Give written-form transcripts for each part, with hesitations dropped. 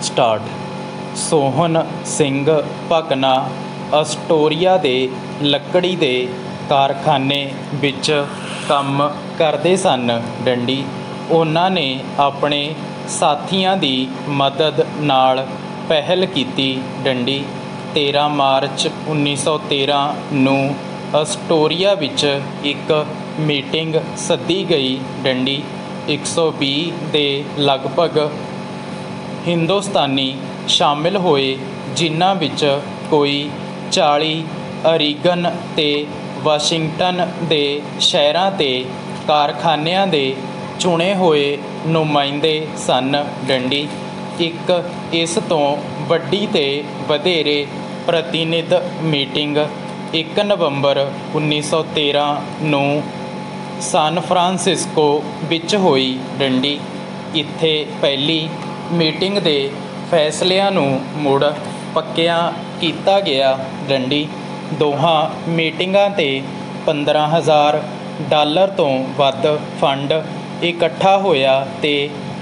Start. Sohan Singh Bhakna अस्टोरिया दे लकड़ी दे कारखाने विच काम करदे सन। डंडी उन्हां ने अपने साथियां दी मदद नाल पहल कीती। डंडी 13 मार्च 1913 नूं अस्टोरिया विच एक मीटिंग सद्दी गई। डंडी 120 दे लगभग हिंदुस्तानी शामिल होए, जिन्हां विच कोई 40 अरीगन ते वाशिंगटन दे शहरां ते कारखानिਆਂ ਦੇ चुने होए नुमाइंदे सन। डंडी एक इस तो वड्डी ते वधेरे प्रतिनिध मीटिंग 1 नवंबर 1913 नूं सान फ्रांसिस्को विच होई। डंडी इत्थे पहली मीटिंग दे फैसलिਆਂ ਨੂੰ ਮੁੜ ਪੱਕਿਆ ਕੀਤਾ ਗਿਆ। ਡੰਡੀ ਦੋਹਾਂ ਮੀਟਿੰਗਾਂ 'ਤੇ $15,000 ਤੋਂ ਵੱਧ ਫੰਡ ਇਕੱਠਾ ਹੋਇਆ ਤੇ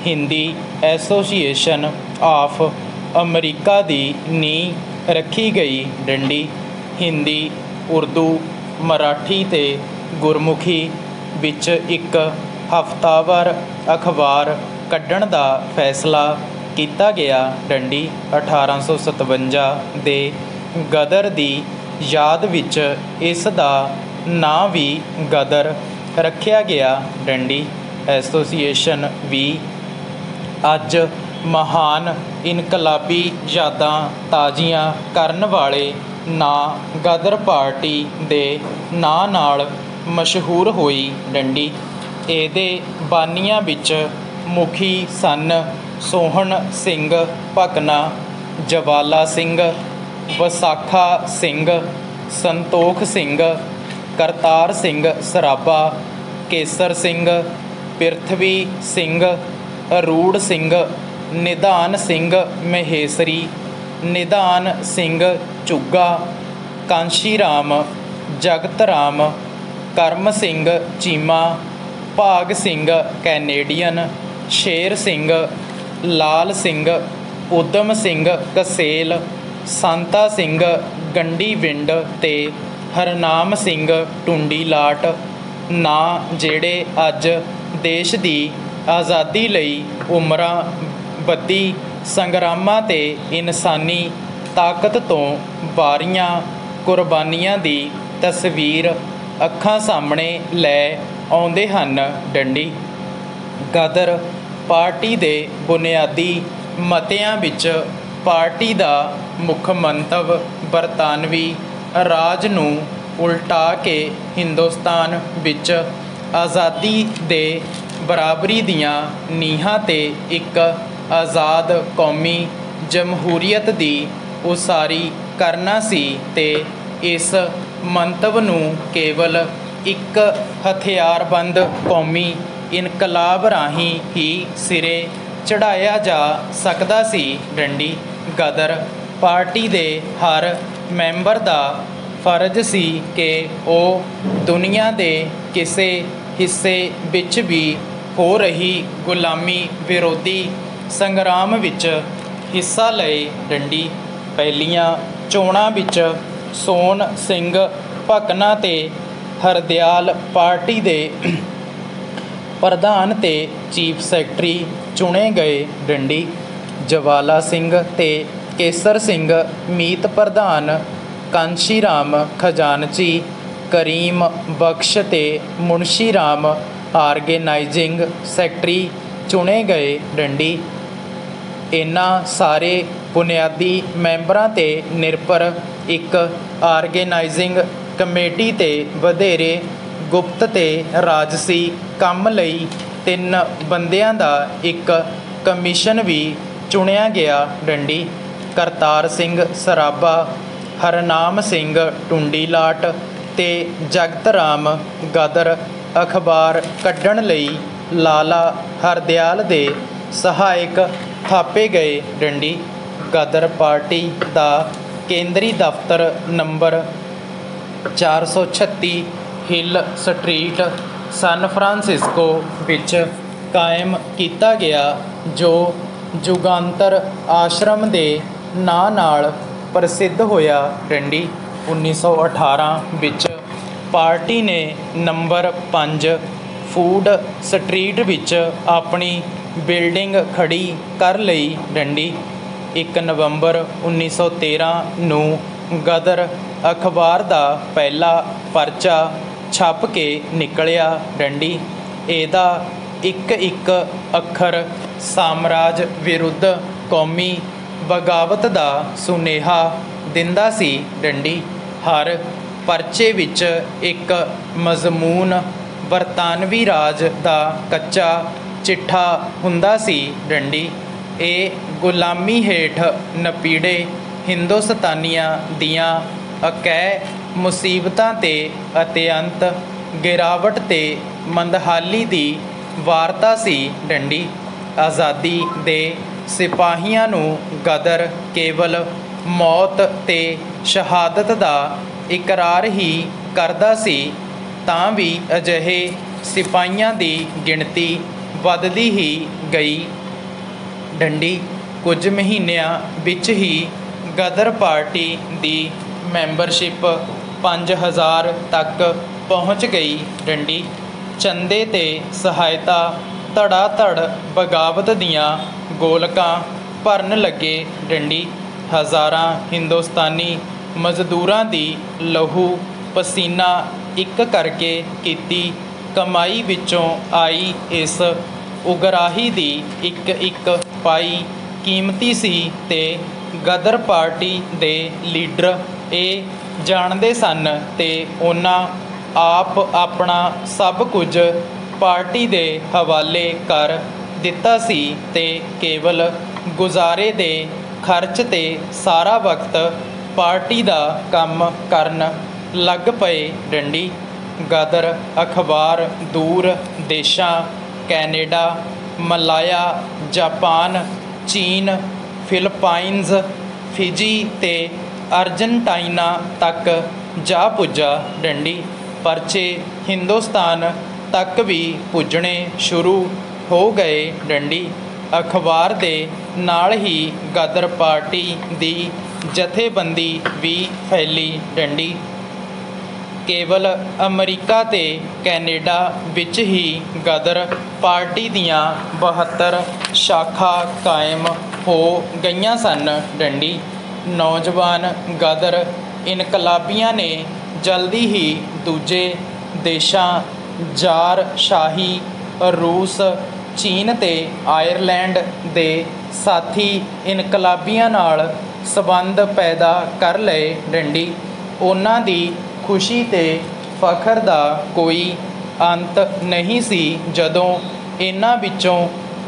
ਹਿੰਦੀ ਐਸੋਸੀਏਸ਼ਨ ਆਫ ਅਮਰੀਕਾ ਦੀ ਨੀਂਹ ਰੱਖੀ ਗਈ। ਡੰਡੀ ਹਿੰਦੀ, ਉਰਦੂ, ਮਰਾਠੀ ਤੇ ਗੁਰਮੁਖੀ ਵਿੱਚ ਇੱਕ ਹਫ਼ਤਾਵਾਰ ਅਖਬਾਰ ਕੱਢਣ ਦਾ ਫੈਸਲਾ ਕੀਤਾ ਗਿਆ। ਡੰਡੀ 1857 ਦੇ ਗਦਰ ਦੀ ਯਾਦ ਵਿੱਚ ਇਸ ਦਾ ਨਾਂ ਵੀ ਗਦਰ ਰੱਖਿਆ ਗਿਆ। ਡੰਡੀ ਐਸੋਸੀਏਸ਼ਨ ਵੀ ਅੱਜ ਮਹਾਨ ਇਨਕਲਾਬੀ ਯਾਦਾਂ ਤਾਜ਼ੀਆਂ ਕਰਨ ਵਾਲੇ ਨਾਂ ਗਦਰ ਪਾਰਟੀ ਦੇ ਨਾਂ ਨਾਲ ਮਸ਼ਹੂਰ ਹੋਈ। ਡੰਡੀ ਇਹਦੇ ਬਾਨੀਆਂ ਵਿੱਚ ਮੁਖੀ ਸਨ ਸੋਹਣ ਸਿੰਘ ਭਕਨਾ, ਜਵਾਲਾ ਸਿੰਘ, ਵਸਾਖਾ ਸਿੰਘ, ਸੰਤੋਖ ਸਿੰਘ, ਕਰਤਾਰ ਸਿੰਘ ਸਰਾਭਾ, ਕੇਸਰ ਸਿੰਘ, ਪਿਰਥਵੀ ਸਿੰਘ, ਅਰੂੜ ਸਿੰਘ, ਨਿਧਾਨ ਸਿੰਘ ਮਹੇਸਰੀ, ਨਿਧਾਨ ਸਿੰਘ ਝੁੱਗਾ, ਕਾਂਸ਼ੀ ਰਾਮ, ਜਗਤ ਰਾਮ, ਕਰਮ ਸਿੰਘ ਚੀਮਾ, ਭਾਗ ਸਿੰਘ ਕੈਨੇਡੀਅਨ, ਸ਼ੇਰ ਸਿੰਘ, ਲਾਲ ਸਿੰਘ, ਊਧਮ ਸਿੰਘ ਕਸੇਲ, ਸੰਤਾ ਸਿੰਘ ਗੰਡੀਵਿੰਡ ਤੇ ਹਰਨਾਮ ਸਿੰਘ ਟੁੰਡੀਲਾਟ ਨਾਂ ਜਿਹੜੇ ਅੱਜ ਦੇਸ਼ ਦੀ ਆਜ਼ਾਦੀ ਲਈ ਉਮਰਾਂ ਬੱਧੀ ਸੰਗਰਾਮਾਂ ਤੇ ਇਨਸਾਨੀ ਤਾਕਤ ਤੋਂ ਵਾਰੀਆਂ ਕੁਰਬਾਨੀਆਂ ਦੀ ਤਸਵੀਰ ਅੱਖਾਂ ਸਾਹਮਣੇ ਲੈ ਆਉਂਦੇ ਹਨ। ਡੰਡੀ ਗਦਰ ਪਾਰਟੀ ਦੇ ਬੁਨਿਆਦੀ ਮਤਿਆਂ ਵਿੱਚ ਪਾਰਟੀ ਦਾ ਮੁੱਖ ਮੰਤਵ ਬਰਤਾਨਵੀ ਰਾਜ ਨੂੰ ਉਲਟਾ ਕੇ ਹਿੰਦੁਸਤਾਨ ਵਿੱਚ ਆਜ਼ਾਦੀ ਦੇ ਬਰਾਬਰੀ ਦੀਆਂ ਨੀਹਾਂ 'ਤੇ ਇੱਕ ਆਜ਼ਾਦ ਕੌਮੀ ਜਮਹੂਰੀਅਤ ਦੀ ਉਸਾਰੀ ਕਰਨਾ ਸੀ ਤੇ ਇਸ ਮੰਤਵ ਨੂੰ ਕੇਵਲ ਇੱਕ ਹਥਿਆਰਬੰਦ ਕੌਮੀ ਇਨਕਲਾਬ ਰਾਹੀਂ ਹੀ ਸਿਰੇ ਚੜ੍ਹਾਇਆ ਜਾ ਸਕਦਾ ਸੀ। ਡੰਡੀ ਗਦਰ ਪਾਰਟੀ ਦੇ ਹਰ ਮੈਂਬਰ ਦਾ ਫਰਜ਼ ਸੀ ਕਿ ਉਹ ਦੁਨੀਆ ਦੇ ਕਿਸੇ ਹਿੱਸੇ ਵਿੱਚ ਵੀ ਹੋ ਰਹੀ ਗੁਲਾਮੀ ਵਿਰੋਧੀ ਸੰਗਰਾਮ ਵਿੱਚ ਹਿੱਸਾ ਲਏ। ਡੰਡੀ ਪਹਿਲੀਆਂ ਚੋਣਾਂ ਵਿੱਚ ਸੋਹਣ ਸਿੰਘ ਭਕਨਾ ਤੇ ਹਰਦਿਆਲ ਪਾਰਟੀ ਦੇ ਪ੍ਰਧਾਨ ਤੇ ਚੀਫ ਸੈਕਟਰੀ ਚੁਣੇ ਗਏ। ਡੰਡੀ ਜਵਾਲਾ ਸਿੰਘ ਤੇ ਕੇਸਰ ਸਿੰਘ ਮੀਤ ਪ੍ਰਧਾਨ, ਕਾਂਸ਼ੀ ਰਾਮ ਖਜ਼ਾਨਚੀ, ਕਰੀਮ ਬਖਸ਼ ਤੇ ਮੁਨਸ਼ੀ ਰਾਮ ਆਰਗੇਨਾਈਜ਼ਿੰਗ ਸੈਕਟਰੀ ਚੁਣੇ ਗਏ। ਡੰਡੀ ਇਹਨਾਂ ਸਾਰੇ ਬੁਨਿਆਦੀ ਮੈਂਬਰਾਂ 'ਤੇ ਨਿਰਭਰ ਇੱਕ ਆਰਗੇਨਾਈਜ਼ਿੰਗ ਕਮੇਟੀ ਤੇ ਵਧੇਰੇ ਗੁਪਤ ਤੇ ਰਾਜਸੀ ਕੰਮ ਲਈ 3 ਬੰਦਿਆਂ ਦਾ ਇੱਕ ਕਮਿਸ਼ਨ ਵੀ ਚੁਣਿਆ ਗਿਆ। ਡੰਡੀ ਕਰਤਾਰ ਸਿੰਘ ਸਰਾਭਾ, ਹਰਨਾਮ ਸਿੰਘ ਟੁੰਡੀਲਾਟ ਤੇ ਜਗਤ ਰਾਮ ਗਦਰ ਅਖਬਾਰ ਕੱਢਣ ਲਈ ਲਾਲਾ ਹਰਦਿਆਲ ਦੇ ਸਹਾਇਕ ਥਾਪੇ ਗਏ। ਡੰਡੀ ਗਦਰ ਪਾਰਟੀ ਦਾ ਕੇਂਦਰੀ ਦਫ਼ਤਰ ਨੰਬਰ 436 ਹਿੱਲ ਸਟਰੀਟ, ਸਨ ਫਰਾਂਸਿਸਕੋ ਵਿੱਚ ਕਾਇਮ ਕੀਤਾ ਗਿਆ, ਜੋ ਜੁਗਾਂਤਰ ਆਸ਼ਰਮ ਦੇ ਨਾਂ ਨਾਲ ਪ੍ਰਸਿੱਧ ਹੋਇਆ। ਡੰਡੀ 1918 ਵਿੱਚ ਪਾਰਟੀ ਨੇ ਨੰਬਰ 5 ਫੂਡ ਸਟਰੀਟ ਵਿੱਚ ਆਪਣੀ ਬਿਲਡਿੰਗ ਖੜੀ ਕਰ ਲਈ। ਡੰਡੀ 1 ਨਵੰਬਰ 1913 ਨੂੰ ਗਦਰ ਅਖਬਾਰ ਦਾ ਪਹਿਲਾ ਪਰਚਾ ਛਪ ਕੇ ਨਿਕਲਿਆ। ਡੰਡੀ ਇਹਦਾ ਇੱਕ ਇੱਕ ਅੱਖਰ ਸਾਮਰਾਜ ਵਿਰੁੱਧ ਕੌਮੀ ਬਗਾਵਤ ਦਾ ਸੁਨੇਹਾ ਦਿੰਦਾ ਸੀ। ਡੰਡੀ ਹਰ ਪਰਚੇ ਵਿੱਚ ਇੱਕ ਮਜ਼ਮੂਨ ਬਰਤਾਨਵੀ ਰਾਜ ਦਾ ਕੱਚਾ ਚਿੱਠਾ ਹੁੰਦਾ ਸੀ। ਡੰਡੀ ਇਹ ਗੁਲਾਮੀ ਹੇਠ ਨਪੀੜੇ ਹਿੰਦੁਸਤਾਨੀਆਂ ਦੀਆਂ ਅਕਹਿ ਮੁਸੀਬਤਾਂ 'ਤੇ ਅਤਿਅੰਤ ਗਿਰਾਵਟ ਤੇ ਮੰਦਹਾਲੀ ਦੀ ਵਾਰਤਾ ਸੀ। ਡੰਡੀ ਆਜ਼ਾਦੀ ਦੇ ਸਿਪਾਹੀਆਂ ਨੂੰ ਗਦਰ ਕੇਵਲ ਮੌਤ ਤੇ ਸ਼ਹਾਦਤ ਦਾ ਇਕਰਾਰ ਹੀ ਕਰਦਾ ਸੀ, ਤਾਂ ਵੀ ਅਜਿਹੇ ਸਿਪਾਹੀਆਂ ਦੀ ਗਿਣਤੀ ਵੱਧਦੀ ਹੀ ਗਈ। ਡੰਡੀ ਕੁਝ ਮਹੀਨਿਆਂ ਵਿੱਚ ਹੀ ਗਦਰ ਪਾਰਟੀ ਦੀ ਮੈਂਬਰਸ਼ਿਪ 5000 ਤੱਕ ਪਹੁੰਚ ਗਈ। ਡੰਡੀ ਚੰਦੇ ਤੇ ਸਹਾਇਤਾ ਧੜਾ ਧੜ ਬਗਾਵਤ ਦੀਆਂ ਗੋਲਕਾਂ ਭਰਨ ਲੱਗੇ। ਡੰਡੀ ਹਜ਼ਾਰਾਂ ਹਿੰਦੁਸਤਾਨੀ ਮਜ਼ਦੂਰਾਂ ਦੀ ਲਹੂ ਪਸੀਨਾ ਇੱਕ ਕਰਕੇ ਕੀਤੀ ਕਮਾਈ ਵਿੱਚੋਂ ਆਈ ਇਸ ਉਗਰਾਹੀ ਦੀ ਇੱਕ ਇੱਕ ਪਾਈ ਕੀਮਤੀ ਸੀ ਤੇ ਗਦਰ ਪਾਰਟੀ ਦੇ ਲੀਡਰ ਇਹ ਜਾਣਦੇ ਸਨ ਤੇ ਉਹਨਾਂ ਆਪ ਆਪਣਾ ਸਭ ਕੁਝ ਪਾਰਟੀ ਦੇ ਹਵਾਲੇ ਕਰ ਦਿੱਤਾ ਸੀ ਤੇ ਕੇਵਲ ਗੁਜ਼ਾਰੇ ਦੇ ਖਰਚ ਤੇ ਸਾਰਾ ਵਕਤ ਪਾਰਟੀ ਦਾ ਕੰਮ ਕਰਨ ਲੱਗ ਪਏ। ਡੰਡੀ ਗਦਰ ਅਖਬਾਰ ਦੂਰ ਦੇਸ਼ਾਂ ਕੈਨੇਡਾ, ਮਲਾਇਆ, ਜਾਪਾਨ, ਚੀਨ, ਫਿਲਪਾਈਨਜ਼, ਫਿਜੀ ਤੇ ਅਰਜਨਟਾਈਨਾ ਤੱਕ ਜਾ ਪੁੱਜਾ। ਡੰਡੀ ਪਰਚੇ ਹਿੰਦੁਸਤਾਨ ਤੱਕ ਵੀ ਪੁੱਜਣੇ ਸ਼ੁਰੂ ਹੋ ਗਏ। ਡੰਡੀ ਅਖਬਾਰ ਦੇ ਨਾਲ ਹੀ ਗਦਰ ਪਾਰਟੀ ਦੀ ਜਥੇਬੰਦੀ ਵੀ ਫੈਲੀ। ਡੰਡੀ ਕੇਵਲ ਅਮਰੀਕਾ ਤੇ ਕੈਨੇਡਾ ਵਿੱਚ ਹੀ ਗਦਰ ਪਾਰਟੀ ਦੀਆਂ 72 ਸ਼ਾਖਾ ਕਾਇਮ ਹੋ ਗਈਆਂ ਸਨ। ਡੰਡੀ ਨੌਜਵਾਨ ਗਦਰ ਇਨਕਲਾਬੀਆਂ ਨੇ ਜਲਦੀ ਹੀ ਦੂਜੇ ਦੇਸ਼ਾਂ ਜ਼ਾਰ ਸ਼ਾਹੀ, ਰੂਸ, ਚੀਨ ਤੇ ਆਇਰਲੈਂਡ ਦੇ ਸਾਥੀ ਇਨਕਲਾਬੀਆਂ ਨਾਲ ਸਬੰਧ ਪੈਦਾ ਕਰ ਲਏ। ਡੰਡੀ ਉਹਨਾਂ ਦੀ ਖੁਸ਼ੀ ਤੇ ਫਖਰ ਦਾ ਕੋਈ ਅੰਤ ਨਹੀਂ ਸੀ ਜਦੋਂ ਇਹਨਾਂ ਵਿੱਚੋਂ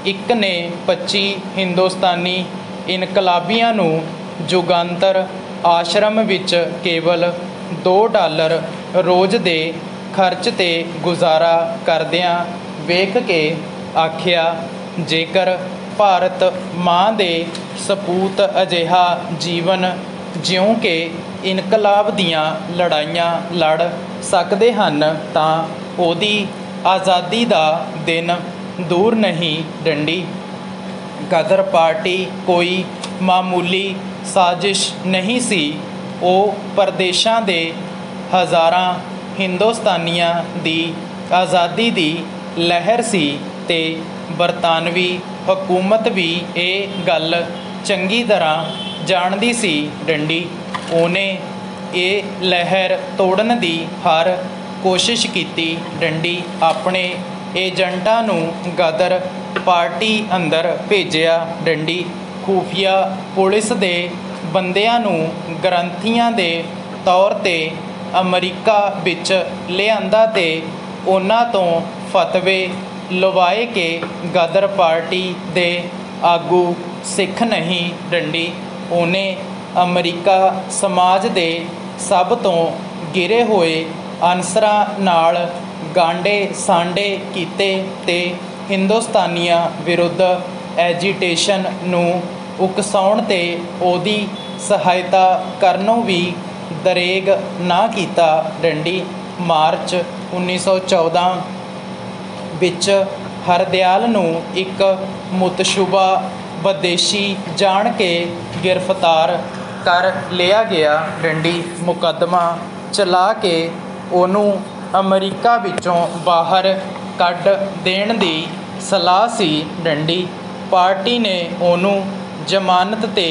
ਇੱਕ ਨੇ 25 ਹਿੰਦੁਸਤਾਨੀ ਇਨਕਲਾਬੀਆਂ ਨੂੰ ਜੁਗਾਂਤਰ ਆਸ਼ਰਮ ਵਿੱਚ ਕੇਵਲ $2 ਰੋਜ਼ ਦੇ ਖਰਚ ਤੇ ਗੁਜ਼ਾਰਾ ਕਰਦਿਆਂ ਵੇਖ ਕੇ ਆਖਿਆ, ਜੇਕਰ ਭਾਰਤ ਮਾਂ ਦੇ ਸਪੂਤ ਅਜਿਹਾ ਜੀਵਨ ਜਿਉਂ ਕਿ ਇਨਕਲਾਬ ਦੀਆਂ ਲੜਾਈਆਂ ਲੜ ਸਕਦੇ ਹਨ ਤਾਂ ਉਹਦੀ ਆਜ਼ਾਦੀ ਦਾ ਦਿਨ ਦੂਰ ਨਹੀਂ। ਡੰਡੀ ਗਦਰ ਪਾਰਟੀ ਕੋਈ ਮਾਮੂਲੀ ਸਾਜ਼ਿਸ਼ ਨਹੀਂ ਸੀ। ਉਹ ਪ੍ਰਦੇਸ਼ਾਂ ਦੇ ਹਜ਼ਾਰਾਂ ਹਿੰਦੁਸਤਾਨੀਆਂ ਦੀ ਆਜ਼ਾਦੀ ਦੀ ਲਹਿਰ ਸੀ ਤੇ ਬਰਤਾਨਵੀ ਹਕੂਮਤ ਵੀ ਇਹ ਗੱਲ ਚੰਗੀ ਤਰ੍ਹਾਂ ਜਾਣਦੀ ਸੀ। ਡੰਡੀ ਉਹਨੇ ਇਹ ਲਹਿਰ ਤੋੜਨ ਦੀ ਹਰ ਕੋਸ਼ਿਸ਼ ਕੀਤੀ। ਡੰਡੀ ਆਪਣੇ ਏਜੰਟਾਂ ਨੂੰ ਗਦਰ ਪਾਰਟੀ ਅੰਦਰ ਭੇਜਿਆ। ਡੰਡੀ ਖੂਫੀਆ ਪੁਲਿਸ ਦੇ ਬੰਦਿਆਂ ਨੂੰ ਗ੍ਰੰਥੀਆਂ ਦੇ ਤੌਰ 'ਤੇ ਅਮਰੀਕਾ ਵਿੱਚ ਲਿਆਂਦਾ ਤੇ ਉਹਨਾਂ ਤੋਂ ਫਤਵੇ ਲਵਾਏ ਕਿ ਗਦਰ ਪਾਰਟੀ ਦੇ ਆਗੂ ਸਿੱਖ ਨਹੀਂ। ਡੰਡੀ ਉਹਨੇ ਅਮਰੀਕਾ ਸਮਾਜ ਦੇ ਸਭ ਤੋਂ ਗਿਰੇ ਹੋਏ ਅਨਸਰਾਂ ਨਾਲ ਗਾਂਡੇ ਸਾਂਡੇ ਕੀਤੇ ਤੇ ਹਿੰਦੁਸਤਾਨੀਆਂ ਵਿਰੁੱਧ ਐਜੀਟੇਸ਼ਨ ਨੂੰ ਉਕਸਾਉਣ ਤੇ ਉਹਦੀ ਸਹਾਇਤਾ ਕਰਨੋਂ ਵੀ ਦਰੇਗ ਨਾ ਕੀਤਾ। ਡੰਡੀ ਮਾਰਚ 1914 ਵਿੱਚ ਹਰਦਿਆਲ ਨੂੰ ਇੱਕ ਮੁਤਸ਼ੁਬਾ विदेशी जान के गिरफ्तार कर लिया गया। डंडी मुकदमा चला के ਉਹਨੂੰ अमरीका विचों बाहर कढ़ देण दी सलाह सी। डंडी पार्टी ने ਉਹਨੂੰ जमानत ते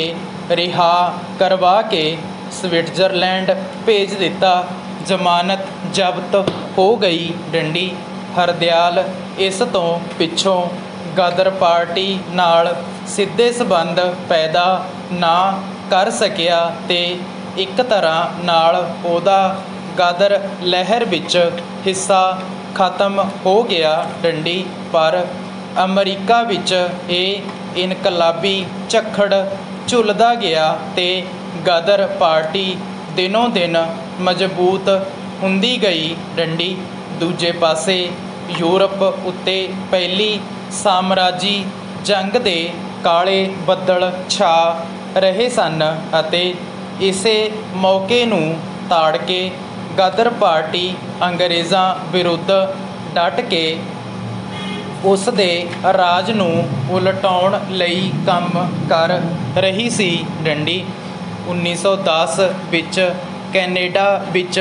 रिहा करवा के स्विट्जरलैंड भेज दिता। जमानत जब्त हो गई। डंडी हरदयाल इस तो पिछों गदर पार्टी नाल सीधे संबंध पैदा ना कर सकिया ते एक तरह नाल ਉਹਦਾ गदर लहर विच हिस्सा खत्म हो गया। डंडी पर अमरीका विच ये इनकलाबी झक्खड़ झुलदा गया ते गदर पार्टी दिनों दिन मजबूत हुंदी गई। डंडी दूजे पासे यूरप उत्ते पहली साम्राजी जंग दे काले बदल छा रहे सन अते इसे मौके नूं ताड़ के गदर पार्टी अंग्रेज़ां विरुद्ध डट के उस दे राज नूं उलटाउण लई काम कर रही सी। डंडी 1910 विच कैनेडा विच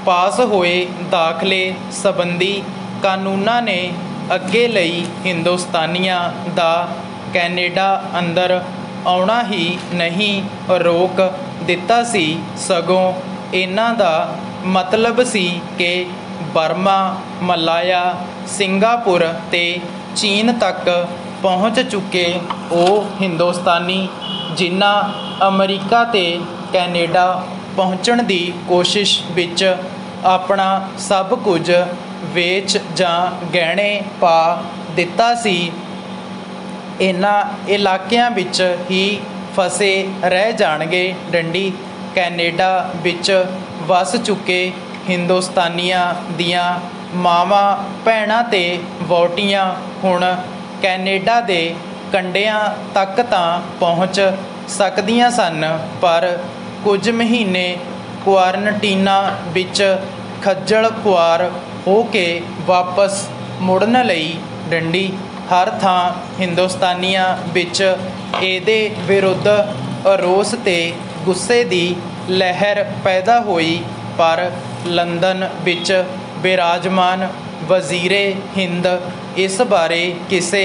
पास होए दाखले संबंधी कानूनां ने अगे लई हिंदुस्तानियां दा कैनेडा अंदर आउणा ही नहीं रोक दिता सी, सगों इन्हां दा मतलब सी कि बर्मा, मलाया, सिंगापुर ते चीन तक पहुँच चुके ਉਹ हिंदुस्तानी जिन्हां अमरीका ते कैनेडा पहुँचण दी कोशिश विच अपना सब कुछ वेच जां गहणे पा दिता सी, इन्हां इलाकिਆਂ विच ही फसे रह जाणगे। डंडी कैनेडा विच वस चुके हिंदुस्तानियां दियां मावां भैणां ते वोटियां हुण कैनेडा दे कंढियां तक तां पहुँच सकदियां सन, पर कुछ महीने क्वारंटीनां विच खज्जल खुआर हो के वापस मुड़न लई। डंडी हर थां हिंदुस्तानियां विच ਇਹਦੇ विरुद्ध रोस ते गुस्से दी लहर पैदा हुई, पर लंदन विच विराजमान वजीरे हिंद इस बारे किसी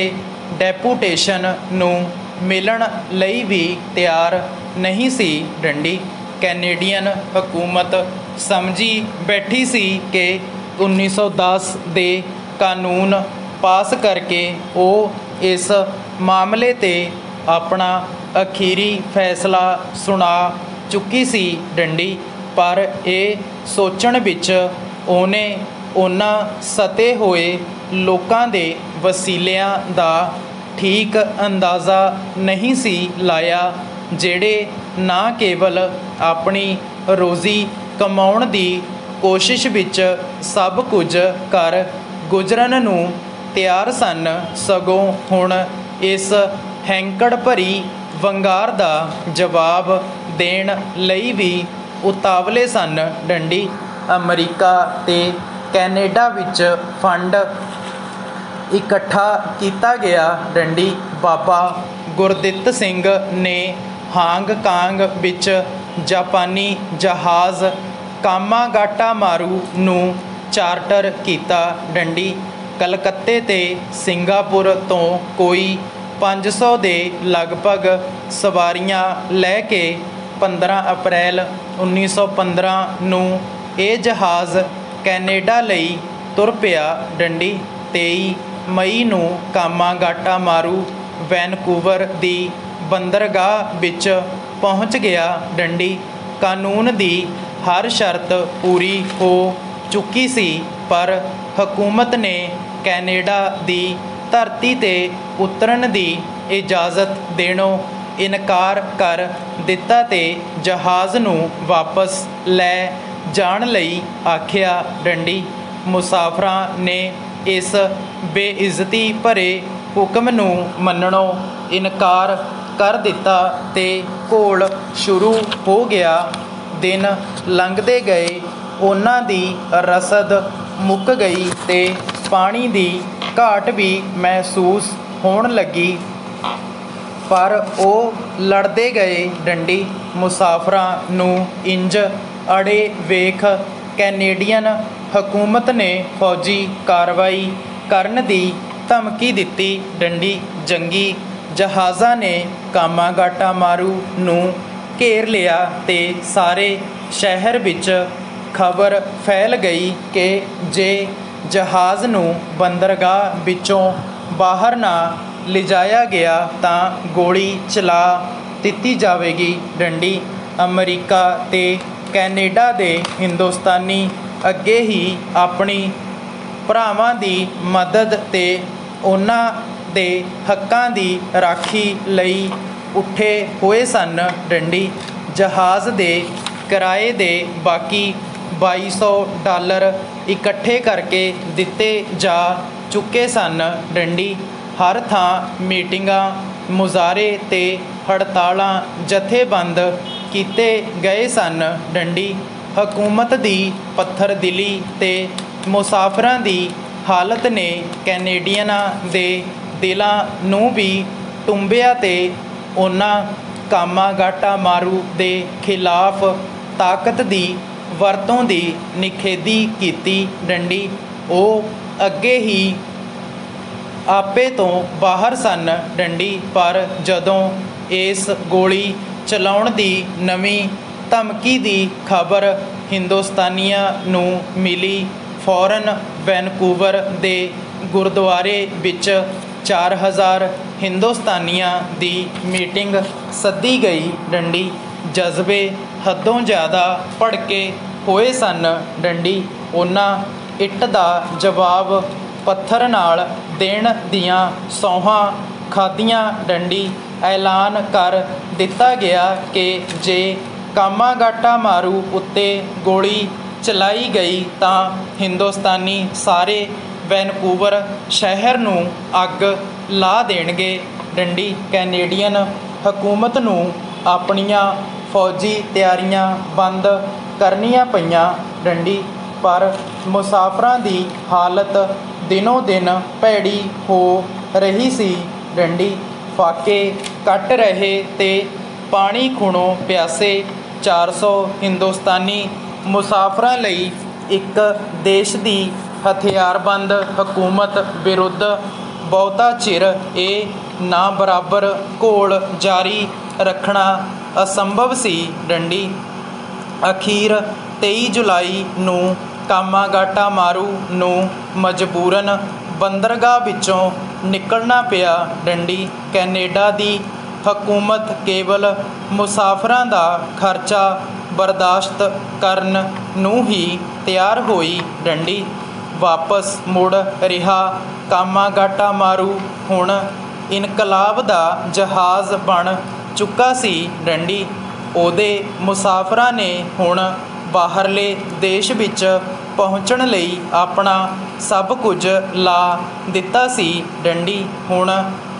डेपूटेशन नूं मिलण लई भी तैयार नहीं सी। डंडी कैनेडियन हुकूमत समझी बैठी सी कि 1910 दे कानून पास करके वो इस मामले ते अपना अखीरी फैसला सुना चुकी सी। डंडी पर यह सोचण विच ਉਹਨੇ ਉਹਨਾਂ सते होए लोकां दे वसीलियां दा ठीक अंदाज़ा नहीं सी लाया, ਜਿਹੜੇ ना केवल अपनी रोज़ी कमाउण दी कोशिश विच सब कुछ कर गुजरन नूं तैयार सन, सगों हुण इस हैंकड़ भरी वंगार दा जवाब देण लई भी उतावले सन। डंडी अमरीका ते कैनेडा विच फंड इकट्ठा किया गया। डंडी बाबा गुरदित्त सिंह ने हांगकांग विच जापानी जहाज़ कामागाटामारू नूं चार्टर किया। डंडी कलकत्ते ते सिंगापुर तो कोई 500 ਦੇ ਲਗਭਗ ਸਵਾਰੀਆਂ ਲੈ ਕੇ 15 ਅਪ੍ਰੈਲ 1915 ਨੂੰ ਇਹ ਜਹਾਜ਼ ਕੈਨੇਡਾ ਲਈ ਤੁਰ ਪਿਆ। ਡੰਡੀ 23 ਮਈ ਨੂੰ ਕਾਮਾਗਾਟਾਮਾਰੂ ਵੈਨਕੂਵਰ ਦੀ ਬੰਦਰਗਾਹ ਵਿੱਚ ਪਹੁੰਚ ਗਿਆ। ਡੰਡੀ ਕਾਨੂੰਨ ਦੀ ਹਰ ਸ਼ਰਤ ਪੂਰੀ ਹੋ ਚੁੱਕੀ ਸੀ, ਪਰ ਹਕੂਮਤ ਨੇ ਕੈਨੇਡਾ ਦੀ ਧਰਤੀ ਤੇ ਉਤਰਨ ਦੀ ਇਜਾਜ਼ਤ ਦੇਣੋਂ ਇਨਕਾਰ ਕਰ ਦਿੱਤਾ ਤੇ ਜਹਾਜ਼ ਨੂੰ ਵਾਪਸ ਲੈ ਜਾਣ ਲਈ ਆਖਿਆ। ਡੰਡੀ ਮੁਸਾਫਰਾਂ ਨੇ ਇਸ ਬੇਇੱਜ਼ਤੀ ਭਰੇ ਹੁਕਮ ਨੂੰ ਮੰਨਣੋਂ ਇਨਕਾਰ ਕਰ ਦਿੱਤਾ ਤੇ ਘੋਲ ਸ਼ੁਰੂ ਹੋ ਗਿਆ। ਦਿਨ ਲੰਘਦੇ ਗਏ, ਉਹਨਾਂ ਦੀ ਰਸਦ ਮੁੱਕ ਗਈ ਤੇ ਪਾਣੀ ਦੀ ਘਾਟ ਵੀ ਮਹਿਸੂਸ ਹੋਣ ਲੱਗੀ। पर ਉਹ ਲੜਦੇ ਗਏ। ਡੰਡੀ ਮੁਸਾਫਰਾਂ ਨੂੰ ਇੰਜ ਅੜੇ ਵੇਖ ਕੈਨੇਡੀਅਨ ਹਕੂਮਤ ਨੇ ਫੌਜੀ ਕਾਰਵਾਈ ਕਰਨ ਦੀ ਧਮਕੀ ਦਿੱਤੀ। ਡੰਡੀ ਜੰਗੀ ਜਹਾਜ਼ਾਂ ਨੇ ਕਾਮਾਗਾਟਾਮਾਰੂ ਨੂੰ ਘੇਰ ਲਿਆ ਤੇ ਸਾਰੇ ਸ਼ਹਿਰ ਵਿੱਚ ਖਬਰ ਫੈਲ ਗਈ ਕਿ ਜੇ ਜਹਾਜ਼ ਨੂੰ ਬੰਦਰਗਾਹ ਵਿੱਚੋਂ ਬਾਹਰ ਨਾ ਲਿਜਾਇਆ ਗਿਆ ਤਾਂ ਗੋਲੀ ਚਲਾ ਦਿੱਤੀ ਜਾਵੇਗੀ। ਡੰਡੀ ਅਮਰੀਕਾ ਤੇ ਕੈਨੇਡਾ ਦੇ ਹਿੰਦੁਸਤਾਨੀ ਅੱਗੇ ਹੀ ਆਪਣੀ ਭਰਾਵਾਂ ਦੀ ਮਦਦ ਤੇ ਉਹਨਾਂ ਦੇ ਹੱਕਾਂ ਦੀ ਰਾਖੀ ਲਈ ਉੱਠੇ ਹੋਏ ਸਨ। ਡੰਡੀ ਜਹਾਜ਼ ਦੇ ਕਿਰਾਏ ਦੇ ਬਾਕੀ $2200 ਇਕੱਠੇ ਕਰਕੇ ਦਿੱਤੇ ਜਾ ਚੁੱਕੇ ਸਨ। ਡੰਡੀ ਹਰ ਥਾਂ ਮੀਟਿੰਗਾਂ ਮੁਜ਼ਾਹਰੇ ਤੇ ਹੜਤਾਲਾਂ ਜਥੇਬੰਦ ਕੀਤੇ ਗਏ ਸਨ। ਡੰਡੀ ਹਕੂਮਤ ਦੀ ਪੱਥਰਦਿਲੀ ਤੇ ਮੁਸਾਫਰਾਂ ਦੀ ਹਾਲਤ ਨੇ ਕੈਨੇਡੀਅਨਾਂ ਦੇ ਦਿਲਾਂ ਨੂੰ ਵੀ ਟੁੰਬਿਆ ਤੇ ਉਹਨਾਂ ਕਾਮਾਗਾਟਾਮਾਰੂ ਦੇ ਖਿਲਾਫ ਤਾਕਤ ਦੀ ਵਰਤੋਂ ਦੀ ਨਿਖੇਧੀ ਕੀਤੀ। ਡੰਡੀ ਉਹ ਅੱਗੇ ਹੀ ਆਪੇ ਤੋਂ ਬਾਹਰ ਸਨ। ਡੰਡੀ ਪਰ ਜਦੋਂ ਇਸ ਗੋਲੀ ਚਲਾਉਣ ਦੀ ਨਵੀਂ ਧਮਕੀ ਦੀ ਖਬਰ ਹਿੰਦੁਸਤਾਨੀਆਂ ਨੂੰ ਮਿਲੀ, ਫੌਰਨ ਵੈਨਕੂਵਰ ਦੇ ਗੁਰਦੁਆਰੇ ਵਿੱਚ 4000 ਹਿੰਦੁਸਤਾਨੀਆਂ ਦੀ ਮੀਟਿੰਗ ਸੱਦੀ ਗਈ। ਡੰਡੀ ਜਜ਼ਬੇ ਹੱਦੋਂ ਜ਼ਿਆਦਾ ਭੜਕੇ ਹੋਏ ਸਨ। ਡੰਡੀ ਉਹਨਾਂ ਇੱਟ ਦਾ ਜਵਾਬ ਪੱਥਰ ਨਾਲ ਦੇਣ ਦੀਆਂ ਸਹੁੰ ਖਾਧੀਆਂ। ਡੰਡੀ ਐਲਾਨ ਕਰ ਦਿੱਤਾ ਗਿਆ ਕਿ ਜੇ ਕਾਮਾਗਾਟਾਮਾਰੂ ਉੱਤੇ ਗੋਲੀ ਚਲਾਈ ਗਈ ਤਾਂ ਹਿੰਦੁਸਤਾਨੀ ਸਾਰੇ ਵੈਨਕੂਵਰ ਸ਼ਹਿਰ ਨੂੰ ਅੱਗ ਲਾ ਦੇਣਗੇ। ਡੰਡੀ ਕੈਨੇਡੀਅਨ ਹਕੂਮਤ ਨੂੰ ਆਪਣੀਆਂ ਫੌਜੀ ਤਿਆਰੀਆਂ ਬੰਦ ਕਰਨੀਆਂ ਪਈਆਂ। ਡੰਡੀ ਪਰ ਮੁਸਾਫਰਾਂ ਦੀ ਹਾਲਤ ਦਿਨੋਂ ਦਿਨ ਭੈੜੀ ਹੋ ਰਹੀ ਸੀ। ਡੰਡੀ ਫਾਕੇ ਕੱਟ ਰਹੇ ਤੇ ਪਾਣੀ ਖੁਣੋਂ ਪਿਆਸੇ 400 ਹਿੰਦੁਸਤਾਨੀ ਮੁਸਾਫਰਾਂ ਲਈ ਇੱਕ ਦੇਸ਼ ਦੀ ਹਥਿਆਰਬੰਦ ਹਕੂਮਤ ਵਿਰੁੱਧ ਬਹੁਤਾ ਚਿਰ ਇਹ ਨਾ ਬਰਾਬਰ ਘੋਲ ਜਾਰੀ ਰੱਖਣਾ ਅਸੰਭਵ ਸੀ। ਡੰਡੀ ਅਖੀਰ 23 ਜੁਲਾਈ ਨੂੰ ਕਾਮਾਗਾਟਾਮਾਰੂ ਨੂੰ ਮਜਬੂਰਨ ਬੰਦਰਗਾਹ ਵਿੱਚੋਂ ਨਿਕਲਣਾ ਪਿਆ। ਡੰਡੀ ਕੈਨੇਡਾ ਦੀ ਹਕੂਮਤ ਕੇਵਲ ਮੁਸਾਫਰਾਂ ਦਾ ਖਰਚਾ ਬਰਦਾਸ਼ਤ ਕਰਨ ਨੂੰ ਹੀ ਤਿਆਰ ਹੋਈ। ਡੰਡੀ ਵਾਪਸ ਮੁੜ ਰਿਹਾ ਕਾਮਾਗਾਟਾਮਾਰੂ ਹੁਣ ਇਨਕਲਾਬ ਦਾ ਜਹਾਜ਼ ਬਣ ਚੁੱਕਾ ਸੀ। ਡੰਡੀ ਉਹਦੇ ਮੁਸਾਫਰਾਂ ਨੇ ਹੁਣ ਬਾਹਰਲੇ ਦੇਸ਼ ਵਿੱਚ ਪਹੁੰਚਣ ਲਈ ਆਪਣਾ ਸਭ ਕੁਝ ਲਾ ਦਿੱਤਾ ਸੀ। ਡੰਡੀ ਹੁਣ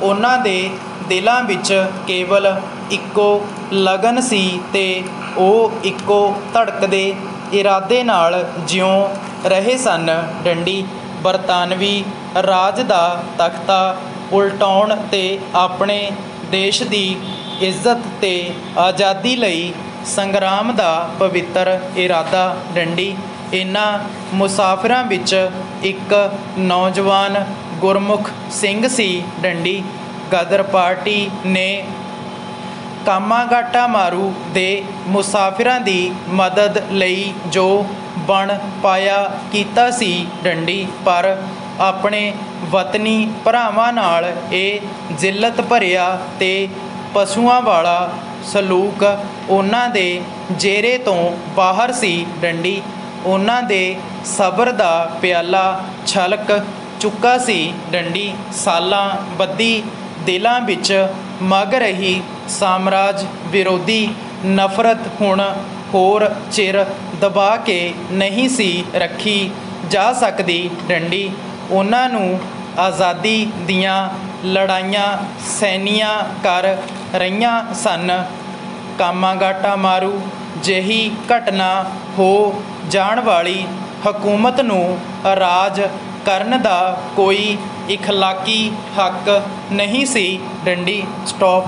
ਉਹਨਾਂ ਦੇ ਦਿਲਾਂ ਵਿੱਚ ਕੇਵਲ ਇੱਕੋ ਲਗਨ ਸੀ ਤੇ ਉਹ ਇੱਕੋ ਧੜਕਦੇ ਇਰਾਦੇ ਨਾਲ ਜਿਉਂ ਰਹੇ ਸਨ। ਡੰਡੀ ਬਰਤਾਨਵੀ ਰਾਜ ਦਾ ਤਖਤਾ ਉਲਟਾਉਣ ਤੇ ਆਪਣੇ ਦੇਸ਼ ਦੀ ਇੱਜ਼ਤ ਤੇ ਆਜ਼ਾਦੀ ਲਈ ਸੰਗਰਾਮ ਦਾ ਪਵਿੱਤਰ ਇਰਾਦਾ। ਡੰਡੀ ਇਹਨਾਂ ਮੁਸਾਫਿਰਾਂ ਵਿੱਚ ਇੱਕ ਨੌਜਵਾਨ ਗੁਰਮੁਖ ਸਿੰਘ ਸੀ। ਡੰਡੀ ਗਦਰ ਪਾਰਟੀ ਨੇ ਕਾਮਾਗਾਟਾਮਾਰੂ ਦੇ ਮੁਸਾਫਿਰਾਂ ਦੀ ਮਦਦ ਲਈ ਜੋ ਬਣ ਪਾਇਆ ਕੀਤਾ ਸੀ। ਡੰਡੀ ਪਰ ਆਪਣੇ ਵਤਨੀ ਭਰਾਵਾਂ ਨਾਲ ਇਹ ਜ਼ਿੱਲਤ ਭਰਿਆ ਤੇ ਪਸ਼ੂਆਂ ਵਾਲਾ ਸਲੂਕ ਉਹਨਾਂ ਦੇ ਜੇਰੇ ਤੋਂ ਬਾਹਰ ਸੀ। ਡੰਡੀ ਉਹਨਾਂ ਦੇ ਸਬਰ ਦਾ ਪਿਆਲਾ ਛਲਕ ਚੁੱਕਾ ਸੀ। ਡੰਡੀ ਸਾਲਾਂ ਬੱਧੀ ਦਿਲਾਂ ਵਿੱਚ ਮਗ ਰਹੀ ਸਾਮਰਾਜ ਵਿਰੋਧੀ ਨਫ਼ਰਤ ਹੁਣ ਹੋਰ ਚਿਰ ਦਬਾ ਕੇ ਨਹੀਂ ਸੀ ਰੱਖੀ ਜਾ ਸਕਦੀ। ਡੰਡੀ ਉਹਨਾਂ ਨੂੰ ਆਜ਼ਾਦੀ ਦੀਆਂ ਲੜਾਈਆਂ ਸੈਨੀਆਂ ਕਰ ਰਹੀਆਂ ਸਨ। ਕਾਮਾਗਾਟਾਮਾਰੂ ਜਿਹੀ ਘਟਨਾ ਹੋ ਜਾਣ ਵਾਲੀ ਹਕੂਮਤ ਨੂੰ ਰਾਜ ਕਰਨ ਦਾ ਕੋਈ ਇਖਲਾਕੀ ਹੱਕ ਨਹੀਂ ਸੀ। ਡੰਡੀ। ਸਟਾਪ।